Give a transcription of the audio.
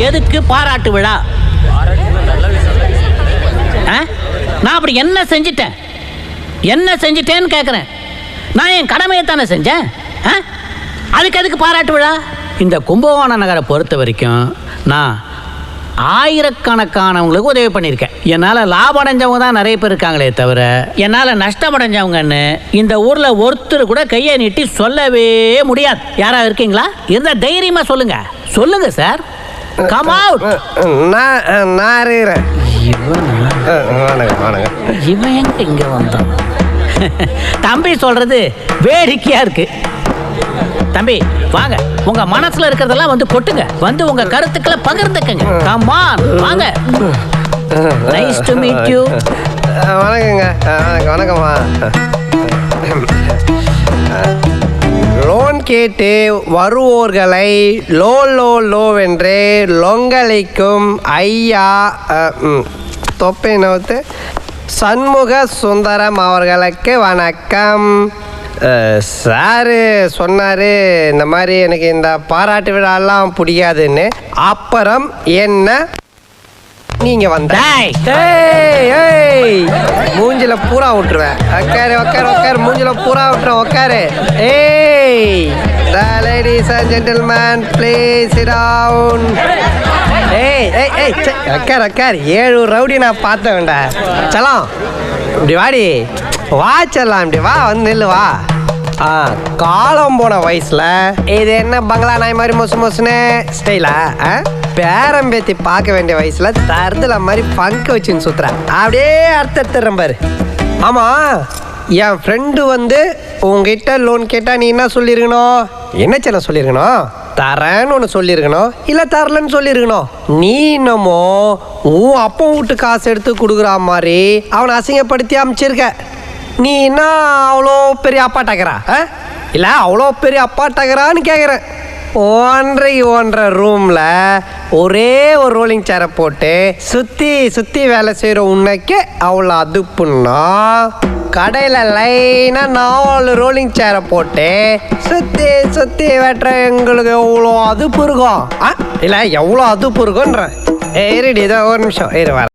எதுக்கு பாராட்டு விழா? நான் அப்படி என்ன செஞ்சிட்டேன்னு கேட்குறேன். நான் என் கடமையை தானே செஞ்சேன். அதுக்கு எதுக்கு பாராட்டு விழா? இந்த கும்பகோணம் நகரை பொறுத்த வரைக்கும் நான் ஆயிரக்கணக்கானவங்களுக்கு உதவி பண்ணியிருக்கேன். என்னால் லாபம் அடைஞ்சவங்க தான் நிறைய பேர் இருக்காங்களே தவிர என்னால் நஷ்டம் அடைஞ்சவங்கன்னு இந்த ஊரில் ஒருத்தர் கூட கையை நீட்டி சொல்லவே முடியாது. யாராவது இருக்கீங்களா? இருந்தால் தைரியமாக சொல்லுங்க சார். Come out. நான் இருக்கிறேன். இவன் எங்க இங்கே வந்தான்? தம்பி சொல்றது வேடிக்கையா இருக்கு. தம்பி வாங்க, உங்க மனசுல இருக்கிறதெல்லாம் வந்து கொட்டுங்க, வந்து உங்க கருத்துக்களை பகிர்ந்துக்கங்க. கம் ஆன் வாங்க. Nice to meet you. வணக்கங்க. வணக்கம்மா. லோன் கேட்டு வருவோர்களை லோவென்று லொங்கலைக்கும் ஐயா தொப்பை நோத்து சண்முக சுந்தரம் அவர்களுக்கு வணக்கம். சாரு சொன்னார் இந்த மாதிரி எனக்கு இந்த பாராட்டு விழாலாம் பிடிக்காதுன்னு. அப்புறம் என்ன நீங்க வந்த மூஞ்சில பூரா விட்டுருவேன். உக்காரு மூஞ்சில பூரா விட்டுருவேன். உக்காரு. Ladies and gentlemen, please sit down. உக்கார். 7 rowdy நான் பார்த்த வேண்டா. சலாம் இப்படி வாடி, வா செல்லாம், இப்படி வா, வந்து நில்லு, வா. காலம் போன வயசுல இது என்ன பங்களா நாய் மாதிரி மொசுன்னு ஸ்டைலா? பேரம்பேத்தி பார்க்க வேண்டிய வயசுல தருதல மாதிரி பங்க வச்சுன்னு சுத்துறேன். அப்படியே அர்த்தம் பாரு. ஆமா, என் ஃப்ரெண்டு வந்து உங்ககிட்ட லோன் கேட்டா நீ என்ன சொல்லிருக்கணும்? என்ன செல்ல சொல்லிருக்கணும்? தரேன்னு ஒன்று சொல்லியிருக்கணும், இல்லை தரலன்னு சொல்லியிருக்கணும். நீ என்னமோ உன் அப்பா வீட்டு காசு எடுத்து கொடுக்குற மாதிரி அவனை அசிங்கப்படுத்தி அமைச்சிருக்க. நீ என்ன அவ்வளோ பெரிய அப்பாட்டாக்கிறா? இல்லை அவ்வளோ பெரிய அப்பாட்டாக்கிறான்னு கேட்குறேன். 1.5 ரூமில் ஒரே ஒரு ரோலிங் சேரை போட்டு சுற்றி வேலை செய்கிற உன்னைக்கு அவ்வளோ அதுப்புன்னா, கடையில் லைனாக 4 ரோலிங் சேரை போட்டு சுற்றி வெட்டுற எங்களுக்கு எவ்வளோ அதுப்பு இருக்கும்? இல்லை எவ்வளோ அதுப்பு இருக்குன்றேன். இருடி, இதை ஒரு நிமிஷம் இரு வர.